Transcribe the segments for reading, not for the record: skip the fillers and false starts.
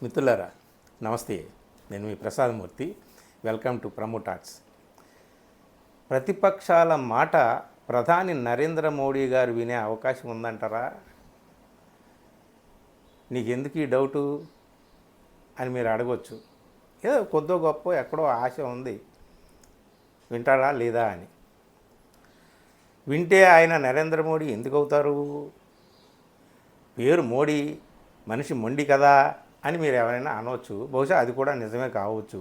మిత్రులారా నమస్తే. నేను మీ ప్రసాదమూర్తి. Welcome to promo talks. ప్రతిపక్షాల మాట ప్రధాని నరేంద్ర మోడీ గారు వినే అవకాశం ఉందంటారా? నీకెందుకు ఈ డౌటు అని మీరు అడగవచ్చు. ఏదో కొద్దో గొప్ప ఎక్కడో ఆశ ఉంది, వింటారా లేదా అని. వింటే ఆయన నరేంద్ర మోడీ ఎందుకు అవుతారు? పేరు మోడీ, మనిషి మొండి కదా అని మీరు ఎవరైనా అనవచ్చు. బహుశా అది కూడా నిజమే కావచ్చు.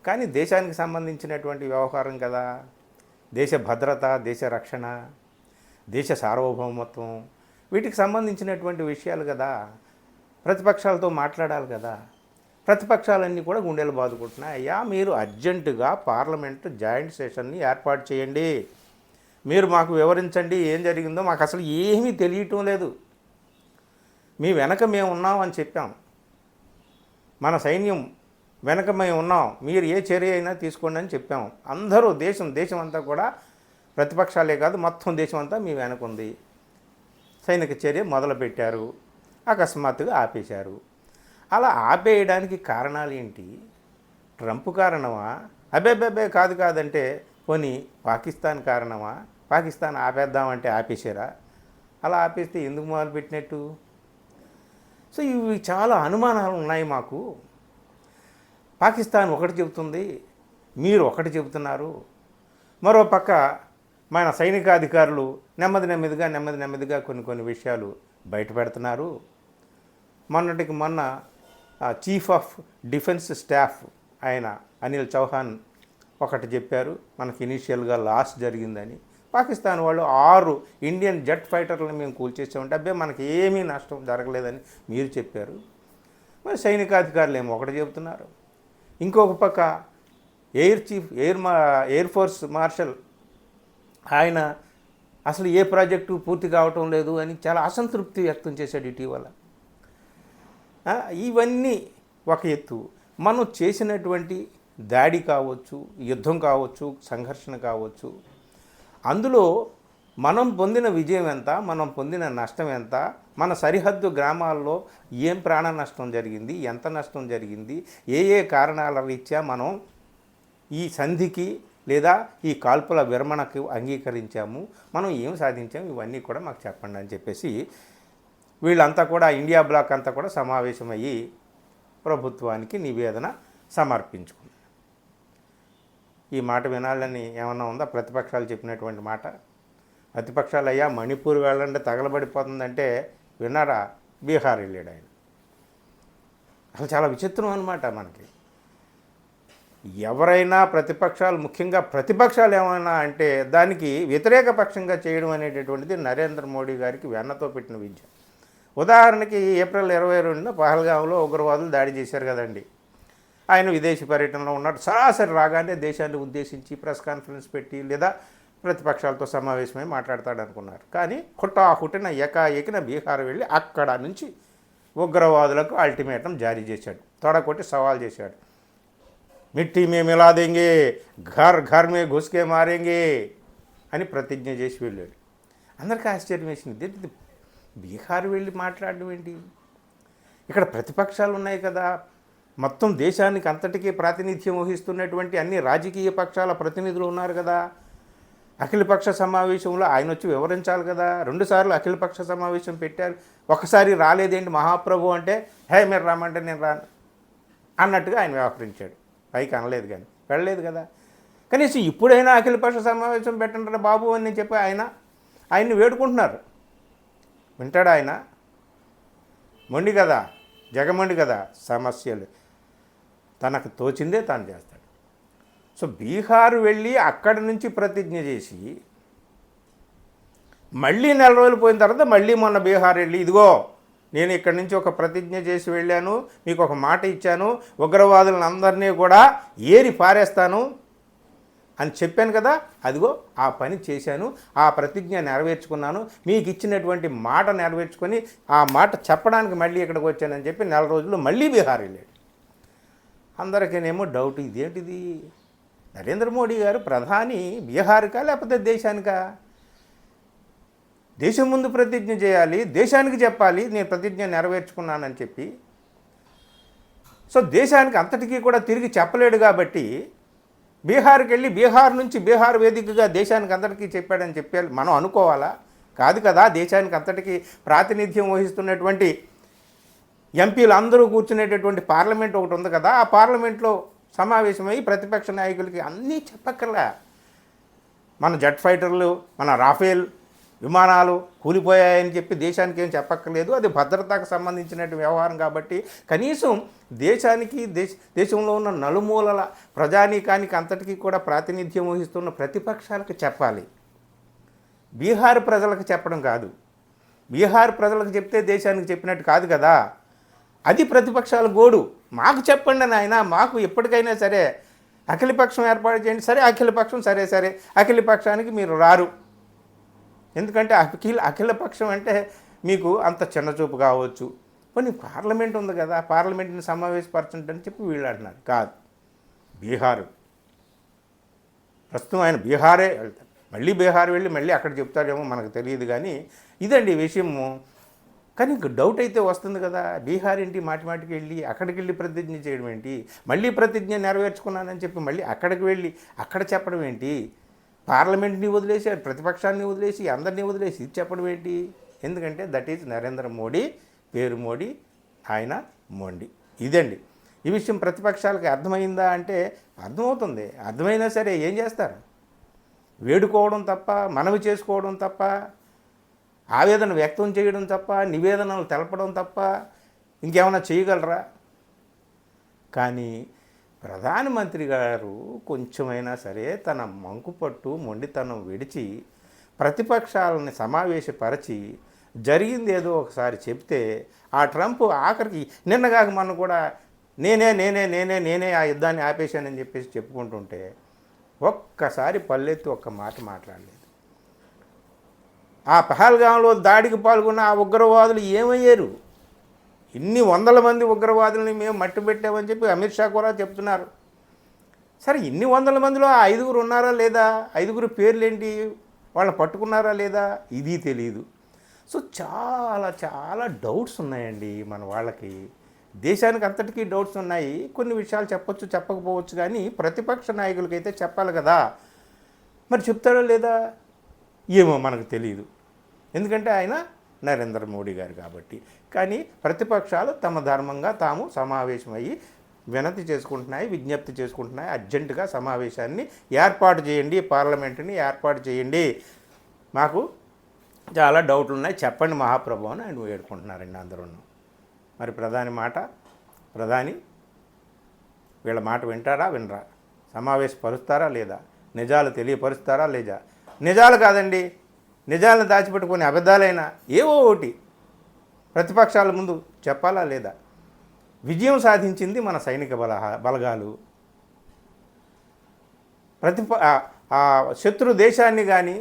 కానీ దేశానికి సంబంధించినటువంటి వ్యవహారం కదా. దేశ భద్రత, దేశ రక్షణ, దేశ సార్వభౌమత్వం, వీటికి సంబంధించినటువంటి విషయాలు కదా. ప్రతిపక్షాలతో మాట్లాడాలి కదా. ప్రతిపక్షాలన్నీ కూడా గుండెలు బాదుకుంటున్నాయి. అయ్యా, మీరు అర్జెంటుగా పార్లమెంటు జాయింట్ సెషన్ని ఏర్పాటు చేయండి. మీరు మాకు వివరించండి ఏం జరిగిందో. మాకు అసలు ఏమీ తెలియటం లేదు. మీ వెనక మేము ఉన్నాం అని చెప్పాం. మన సైన్యం వెనక మేము ఉన్నాం, మీరు ఏ చర్య అయినా తీసుకోండి అని చెప్పాం. అందరూ దేశం అంతా కూడా, ప్రతిపక్షాలే కాదు మొత్తం దేశం అంతా మీ వెనక ఉంది. సైనిక చర్య మొదలుపెట్టారు, అకస్మాత్తుగా ఆపేశారు. అలా ఆపేయడానికి కారణాలు ఏంటి? ట్రంప్ కారణమా? అబే కాదంటే పోనీ పాకిస్తాన్ కారణమా? పాకిస్తాన్ ఆపేద్దామంటే ఆపేశారా? అలా ఆపేస్తే ఎందుకు మొదలుపెట్టినట్టు? సో ఇవి చాలా అనుమానాలు ఉన్నాయి మాకు. పాకిస్తాన్ ఒకటి చెబుతుంది, మీరు ఒకటి చెబుతున్నారు. మరోపక్క మన సైనికాధికారులు నెమ్మదిగా కొన్ని విషయాలు బయటపెడుతున్నారు. మొన్నటికి మొన్న చీఫ్ ఆఫ్ డిఫెన్స్ స్టాఫ్ ఆయన అనిల్ చౌహాన్ ఒకటి చెప్పారు, మనకి ఇనీషియల్గా లాస్ జరిగిందని. పాకిస్తాన్ వాళ్ళు 6 ఇండియన్ జెట్ ఫైటర్లను మేము కూల్చేసామంటే అబ్బే మనకి ఏమీ నష్టం జరగలేదని మీరు చెప్పారు. మరి సైనికాధికారులు ఏమో ఒకటి చెబుతున్నారు. ఇంకొక పక్క ఎయిర్ ఫోర్స్ మార్షల్ ఆయన అసలు ఏ ప్రాజెక్టు పూర్తి కావటం లేదు అని చాలా అసంతృప్తి వ్యక్తం చేశాడు ఇటీవల. ఇవన్నీ ఒక ఎత్తు. మనం చేసినటువంటి దాడి కావచ్చు, యుద్ధం కావచ్చు, సంఘర్షణ కావచ్చు, అందులో మనం పొందిన విజయం ఎంత, మనం పొందిన నష్టం ఎంత, మన సరిహద్దు గ్రామాల్లో ఏం ప్రాణ నష్టం జరిగింది, ఎంత నష్టం జరిగింది, ఏ కారణాల రీత్యా మనం ఈ సంధికి లేదా ఈ కాల్పుల విరమణకు అంగీకరించాము, మనం ఏం సాధించాము, ఇవన్నీ కూడా మాకు చెప్పండి అని చెప్పేసి వీళ్ళంతా కూడా, ఇండియా బ్లాక్ అంతా కూడా సమావేశమయ్యి ప్రభుత్వానికి నివేదన సమర్పించుకుంది. ఈ మాట వినాలని ఏమన్నా ఉందా? ప్రతిపక్షాలు చెప్పినటువంటి మాట. ప్రతిపక్షాలు అయ్యా మణిపూర్ వెళ్ళంటే తగలబడిపోతుందంటే విన్నారా? బీహార్ వెళ్ళాడు ఆయన. అసలు చాలా విచిత్రం అన్నమాట. మనకి ఎవరైనా ప్రతిపక్షాలు, ముఖ్యంగా ప్రతిపక్షాలు ఏమైనా అంటే దానికి వ్యతిరేక పక్షంగా చేయడం అనేటటువంటిది నరేంద్ర మోడీ గారికి వెన్నతో పెట్టిన విద్య. ఉదాహరణకి ఏప్రిల్ 22న పహల్గాంలో ఉగ్రవాదులు దాడి చేశారు కదండి. ఆయన విదేశీ పర్యటనలో ఉన్నాడు. సరాసరి రాగానే దేశాన్ని ఉద్దేశించి ప్రెస్ కాన్ఫరెన్స్ పెట్టి లేదా ప్రతిపక్షాలతో సమావేశమై మాట్లాడతాడు అనుకున్నారు. కానీ హుటాహుటిన ఏకాఏకిన బీహార్ వెళ్ళి అక్కడ నుంచి ఉగ్రవాదులకు అల్టిమేటం జారీ చేశాడు. తొడగొట్టి సవాల్ చేశాడు. మిట్టి మే మిలా దేంగే, ఘర్ మే ఘుస్కే మారేంగే అని ప్రతిజ్ఞ చేసి వెళ్ళాడు. అందరికీ ఆశ్చర్యం వేసింది. బీహార్ వెళ్ళి మాట్లాడడం ఏంటి? ఇక్కడ ప్రతిపక్షాలు ఉన్నాయి కదా, మొత్తం దేశానికి అంతటికీ ప్రాతినిధ్యం వహిస్తున్నటువంటి అన్ని రాజకీయ పక్షాల ప్రతినిధులు ఉన్నారు కదా. అఖిలపక్ష సమావేశంలో ఆయన వచ్చి వివరించాలి కదా. 2 సార్లు అఖిలపక్ష సమావేశం పెట్టారు, ఒకసారి రాలేదేంటి మహాప్రభు అంటే, హే మీరు రామంటే నేను రాను అన్నట్టుగా ఆయన వ్యవహరించాడు. పైకి అనలేదు, కానీ వెళ్ళలేదు కదా. కనీసం ఇప్పుడైనా అఖిలపక్ష సమావేశం పెట్టండి బాబు అని నేను చెప్పి ఆయన్ని వేడుకుంటున్నారు. వింటాడు ఆయన? మొండి కదా, జగమండి కదా. సమస్యలు తనకు తోచిందే తాను చేస్తాడు. సో బీహార్ వెళ్ళి అక్కడి నుంచి ప్రతిజ్ఞ చేసి మళ్ళీ 4 రోజులు పోయిన తర్వాత మళ్ళీ మొన్న బీహార్ వెళ్ళి, ఇదిగో నేను ఇక్కడి నుంచి ఒక ప్రతిజ్ఞ చేసి వెళ్ళాను, మీకు ఒక మాట ఇచ్చాను, ఉగ్రవాదులను అందరినీ కూడా ఏరి పారేస్తాను అని చెప్పాను కదా, అదిగో ఆ పని చేశాను, ఆ ప్రతిజ్ఞ నెరవేర్చుకున్నాను, మీకు ఇచ్చినటువంటి మాట నెరవేర్చుకొని ఆ మాట చెప్పడానికి మళ్ళీ ఇక్కడికి వచ్చానని చెప్పి 4 రోజుల్లో మళ్ళీ బీహార్ వెళ్ళాడు. అందరికీనేమో డౌట్, ఇదేంటిది? నరేంద్ర మోడీ గారు ప్రధాని బీహార్కా లేకపోతే దేశానికా? దేశం ముందు ప్రతిజ్ఞ చేయాలి, దేశానికి చెప్పాలి నేను ప్రతిజ్ఞ నెరవేర్చుకున్నానని చెప్పి. సో దేశానికి అంతటికీ కూడా తిరిగి చెప్పలేడు కాబట్టి బీహార్కి వెళ్ళి బీహార్ నుంచి బీహార్ వేదికగా దేశానికి అంతటికీ చెప్పాడని చెప్పాలి మనం అనుకోవాలా? కాదు కదా. దేశానికి అంతటికీ ప్రాతినిధ్యం వహిస్తున్నటువంటి ఎంపీలు అందరూ కూర్చునేటటువంటి పార్లమెంట్ ఒకటి ఉంది కదా, ఆ పార్లమెంట్లో సమావేశమై ప్రతిపక్ష నాయకులకి అన్నీ చెప్పక్కర్లా. మన జెట్ ఫైటర్లు, మన రాఫేల్ విమానాలు కూలిపోయాయని చెప్పి దేశానికి ఏం చెప్పక్కర్లేదు. అది భద్రతకు సంబంధించినటువంటి వ్యవహారం కాబట్టి కనీసం దేశానికి దేశంలో ఉన్న నలుమూలల ప్రజానీకానికి అంతటికీ కూడా ప్రాతినిధ్యం వహిస్తున్న ప్రతిపక్షాలకు చెప్పాలి. బీహార్ ప్రజలకు చెప్పడం కాదు. బీహార్ ప్రజలకు చెప్తే దేశానికి చెప్పినట్టు కాదు కదా. అది ప్రతిపక్షాల గోడు. మాకు చెప్పండి నాయన, మాకు ఎప్పటికైనా సరే అఖిలపక్షం ఏర్పాటు చేయండి. సరే అఖిలపక్షం, సరే అఖిలపక్షానికి మీరు రారు. ఎందుకంటే అఖిలపక్షం అంటే మీకు అంత చిన్నచూపు కావచ్చు. కొన్ని పార్లమెంట్ ఉంది కదా, పార్లమెంట్ని సమావేశపరచండి అని చెప్పి వీళ్ళు అంటున్నారు. కాదు, బీహారు ప్రస్తుతం ఆయన బీహారే వెళ్తారు. మళ్ళీ బీహార్ వెళ్ళి మళ్ళీ అక్కడ చెప్తాడేమో మనకు తెలియదు. కానీ ఇదండి విషయము. కానీ ఇంక డౌట్ అయితే వస్తుంది కదా, బీహార్ ఏంటి మాటికి వెళ్ళి అక్కడికి వెళ్ళి ప్రతిజ్ఞ చేయడం ఏంటి, మళ్ళీ ప్రతిజ్ఞ నెరవేర్చుకున్నానని చెప్పి మళ్ళీ అక్కడికి వెళ్ళి అక్కడ చెప్పడం ఏంటి, పార్లమెంట్ని వదిలేసి ప్రతిపక్షాన్ని వదిలేసి అందరినీ వదిలేసి ఇది చెప్పడం ఏంటి? ఎందుకంటే దట్ ఈజ్ నరేంద్ర మోడీ, పేరు మోడీ, ఆయన మోండి. ఇదండి ఈ విషయం. ప్రతిపక్షాలకి అర్థమైందా అంటే అర్థమవుతుంది. అర్థమైనా సరే ఏం చేస్తారు? వేడుకోవడం తప్ప, మనవి చేసుకోవడం తప్ప, ఆవేదన వ్యక్తం చేయడం తప్ప, నివేదనలు తెలపడం తప్ప ఇంకేమైనా చేయగలరా? కానీ ప్రధానమంత్రి గారు కొంచెమైనా సరే తన మంకుపట్టు మొండితనం విడిచి ప్రతిపక్షాలని సమావేశపరిచి జరిగింది ఏదో ఒకసారి చెప్తే ఆ ట్రంప్ ఆఖరికి నిన్నగాక మొన్న కూడా నేనే ఆ యుద్ధాన్ని ఆపేశానని చెప్పేసి చెప్పుకుంటుంటే ఒక్కసారి పల్లెత్తి ఒక్క మాట మాట్లాడలేదు. ఆ పహల్గాంలో దాడికి పాల్గొన్న ఆ ఉగ్రవాదులు ఏమయ్యారు? ఇన్ని వందల మంది ఉగ్రవాదులని మేము మట్టి పెట్టామని చెప్పి అమిత్ షా కూడా చెప్తున్నారు. సరే ఇన్ని వందల మందిలో ఆ 5గురు ఉన్నారా లేదా? 5గురు పేర్లేంటి? వాళ్ళని పట్టుకున్నారా లేదా? ఇది తెలియదు. సో చాలా డౌట్స్ ఉన్నాయండి మన వాళ్ళకి. దేశానికి అంతటికీ డౌట్స్ ఉన్నాయి. కొన్ని విషయాలు చెప్పొచ్చు, చెప్పకపోవచ్చు. కానీ ప్రతిపక్ష నాయకులకైతే చెప్పాలి కదా. మరి చెప్తారా లేదా? ఏమో మనకు తెలియదు. ఎందుకంటే ఆయన నరేంద్ర మోడీ గారు కాబట్టి. కానీ ప్రతిపక్షాలు తమ ధర్మంగా తాము సమావేశమయ్యి వినతి చేసుకుంటున్నాయి, విజ్ఞప్తి చేసుకుంటున్నాయి. అర్జెంటుగా సమావేశాన్ని ఏర్పాటు చేయండి, పార్లమెంటుని ఏర్పాటు చేయండి, మాకు చాలా డౌట్లు ఉన్నాయి, చెప్పండి మహాప్రభు అని ఆయన వేడుకుంటున్నారండి అందరూ. మరి ప్రధాని వీళ్ళ మాట వింటారా వినరా? సమావేశపరుస్తారా లేదా? నిజాలు తెలియపరుస్తారా లేదా? నిజాలు కాదండి, నిజాలను దాచిపెట్టుకునే అబద్ధాలైనా ఏవో ఒకటి ప్రతిపక్షాల ముందు చెప్పాలా లేదా? విజయం సాధించింది మన సైనిక బలగాలు. శత్రు దేశాన్ని కానీ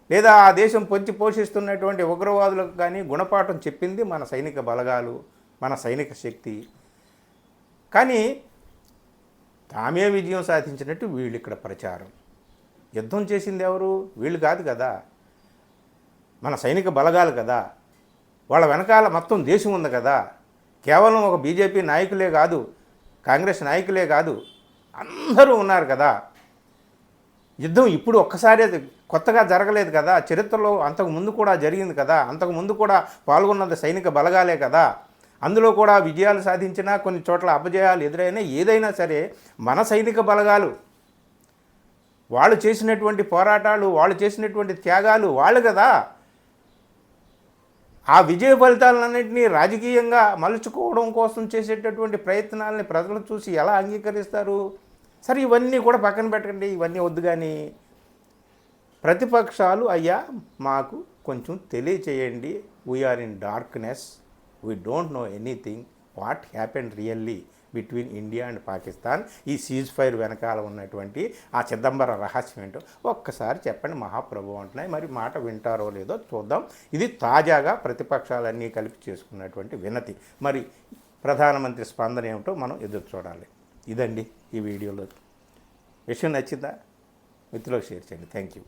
లేదా ఆ దేశం పొంచి పోషిస్తున్నటువంటి ఉగ్రవాదులకు కానీ గుణపాఠం చెప్పింది మన సైనిక బలగాలు, మన సైనిక శక్తి. కానీ తామే విజయం సాధించినట్టు వీళ్ళు ఇక్కడ ప్రచారం. యుద్ధం చేసింది ఎవరు? వీళ్ళు కాదు కదా, మన సైనిక బలగాలు కదా. వాళ్ళ వెనకాల మొత్తం దేశం ఉంది కదా. కేవలం ఒక బీజేపీ నాయకులే కాదు, కాంగ్రెస్ నాయకులే కాదు, అందరూ ఉన్నారు కదా. యుద్ధం ఇప్పుడు ఒక్కసారి కొత్తగా జరగలేదు కదా, చరిత్రలో అంతకుముందు కూడా జరిగింది కదా. అంతకుముందు కూడా పాల్గొన్నది సైనిక బలగాలే కదా. అందులో కూడా విజయాలు సాధించినా కొన్ని చోట్ల అపజయాలు ఎదురైనా ఏదైనా సరే మన సైనిక బలగాలు వాళ్ళు చేసినటువంటి పోరాటాలు, వాళ్ళు చేసినటువంటి త్యాగాలు వాళ్ళు కదా. ఆ విజయ ఫలితాలన్నింటినీ రాజకీయంగా మలుచుకోవడం కోసం చేసేటటువంటి ప్రయత్నాలని ప్రజలు చూసి ఎలా అంగీకరిస్తారు? సరే ఇవన్నీ కూడా పక్కన పెట్టండి, ఇవన్నీ వద్దు. కానీ ప్రతిపక్షాలు అయ్యా మాకు కొంచెం తెలియచేయండి, we are in darkness, we don't know anything what happened really between India and Pakistan. ఈ సీజ్ ఫైర్ వెనకాల ఉన్నటువంటి ఆ చిదంబర రహస్యం ఏంటో ఒక్కసారి చెప్పండి మహాప్రభు అంటున్నాయి. మరి మాట వింటారో లేదో చూద్దాం. ఇది తాజాగా ప్రతిపక్షాలన్నీ కలిపి చేసుకున్నటువంటి వినతి. మరి ప్రధానమంత్రి స్పందన ఏమిటో మనం ఎదురు చూడాలి. ఇదండి ఈ వీడియోలో. విషయం నచ్చిందా? మిత్రులకు షేర్ చేయండి. Thank you.